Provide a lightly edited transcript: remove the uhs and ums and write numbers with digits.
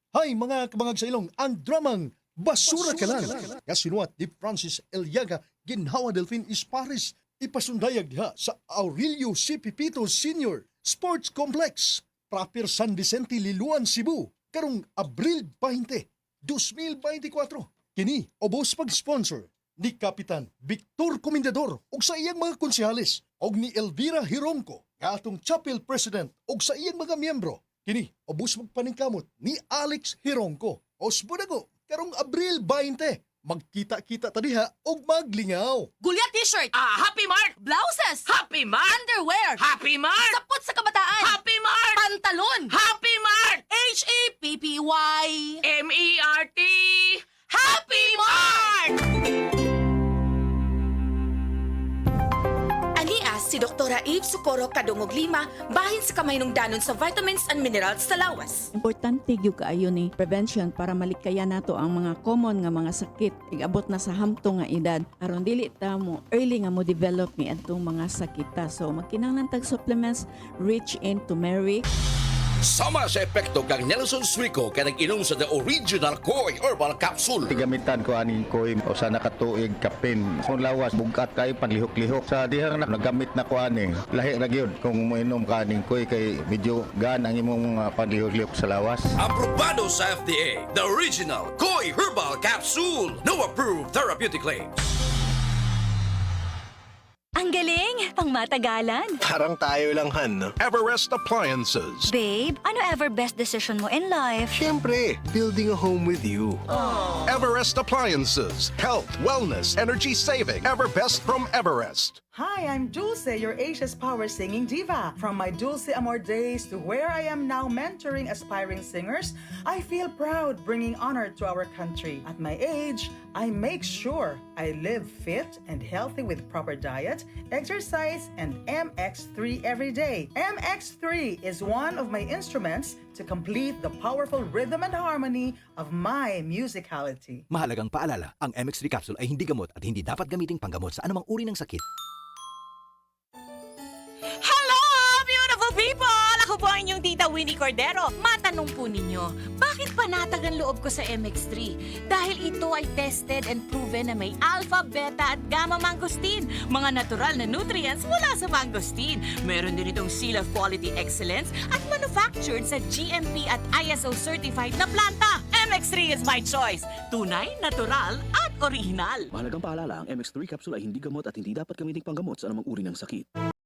Hay mga kabangag sa ilong, ang dramang Basura Ka Lang. Kasinuat ni Francis Eliaga, Ginhawa Delfin Isparis, ipasundayag diha sa Aurelio C. Pipito Sr. Sports Complex, Proper San Vicente, Liloan, Cebu, karong Abril 20, 2024. Kini obos pag-sponsor ni Kapitan Victor Comendador ug sa iyang mga konsehalis ug ni Elvira Hironco, katong chapel president ug sa iyang mga miyembro. Kini obos magpaningkamot ni Alex Hironco. Osbodago karong Abril 20. Magkita-kita ta diha og maglingaw. Gulya t-shirt, Happy Mart! blouses, Happy Mart! underwear, Happy Mart! sapot sa kabataan, Happy Mart! pantalon, Happy Mart! H-A-P-P-Y, M-E-R-T! Happy Mart! Anias si Doktora Eve Socorro Kadungog Lima bahin sa kamay nung danon sa vitamins and minerals sa lawas. Importante gyud kaayo ni prevention para malikaya nato ang mga common nga mga sakit igabot na sa hamtong nga edad aron dili ta mo early nga mo develop ni adtong mga sakita. So magkinahanglan tag supplements rich in turmeric. Sama sa epekto kang Nelson Suico kay nag-inom sa the original Koi Herbal Capsule. Tigamitan ko aning koy o sa nakatuig kapin. Kung lawas bugat kay panlihok-lihok sa dihang nagamit na ko aning lahi ra gyud kung moinom ka aning koy kay medyo gan ang imong panlihok-lihok sa lawas. Aprobado sa FDA, the original Koi Herbal Capsule. No approved therapeutic claims. Ang galing! Pangmatagalan. Parang tayo lang, Han, no? Everest Appliances. Babe, ano ever best decision mo in life? Siyempre, building a home with you. Everest Appliances. Health, wellness, energy saving. Ever best from Everest. Hi, I'm Dulce, your Asia's Power Singing Diva. From my Dulce Amor days to where I am now mentoring aspiring singers, I feel proud bringing honor to our country. At my age, I make sure I live fit and healthy with proper diet, exercise, and MX3 every day. MX3 is one of my instruments to complete the powerful rhythm and harmony of my musicality. Mahalagang paalala, ang MX3 capsule ay hindi gamot at hindi dapat gamiting panggamot sa anumang uri ng sakit. Hello, beautiful people! Ako po ang inyong tita Winnie Cordero. Matanong po ninyo, bakit panatag ang loob ko sa MX3? Dahil ito ay tested and proven na may alpha, beta at gamma mangosteen, mga natural na nutrients mula sa mangosteen. Meron din itong Seal of Quality Excellence at manufactured sa GMP at ISO certified na planta. MX3 is my choice. Tunay, natural at original. Mahalagang paalala, ang MX3 capsule ay hindi gamot at hindi dapat gamiting panggamot sa anumang uri ng sakit.